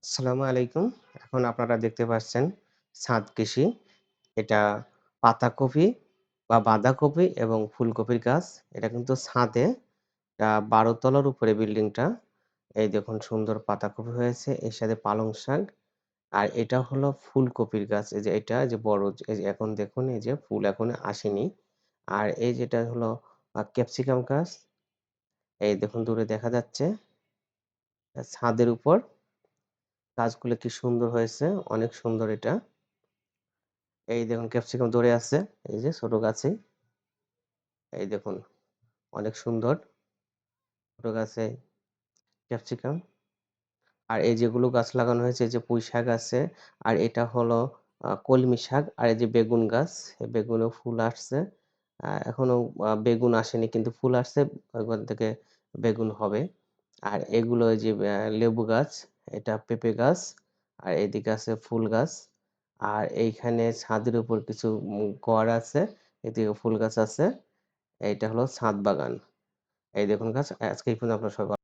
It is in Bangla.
আসসালামু আলাইকুম। এখন আপনারা দেখতে পাচ্ছেন ছাদ কৃষি। এটা পাতাকপি বা বাঁধাকপি এবং ফুলকপির গাছ। এটা কিন্তু ছাদে ১২ তলার উপরে বিল্ডিংটা। এই দেখুন সুন্দর পাতাকপি হয়েছে। এর সাথে পালং শাক। আর এটা হলো ফুলকপির গাছ। এই যে এটা যে বড় এই যে এখন দেখুন এই যে ফুল এখনো আসেনি। আর এই যেটা হলো ক্যাপসিকাম গাছ। এই দেখুন দূরে দেখা যাচ্ছে। ছাদের উপর গাছগুলো কি সুন্দর হয়েছে। অনেক সুন্দর এটা। এই দেখুন ক্যাপসিকাম ধরে আছে। এই যে ছোট গাছে। এই দেখুন অনেক সুন্দর ছোট গাছে ক্যাপসিকাম। আর এই যেগুলো গাছ লাগানো হয়েছে এই যে পুঁই শাক আছে। আর এটা হলো কলমি শাক। আর এই যে বেগুন গাছ। এই বেগুনেও ফুল আসছে। এখনো বেগুন আসেনি কিন্তু ফুল আসছে। ওখান থেকে বেগুন হবে। আর এগুলো এই যে লেবু গাছ, এটা পেঁপে গাছ। আর এদিকে আছে ফুল গাছ। আর এইখানে ছাদের উপর কিছু ঘর আছে। এদিকে ফুল গাছ আছে। এইটা হলো ছাদ বাগান। এই দেখুন গাছ। আজকে এই পর্যন্ত আপনারা সবাই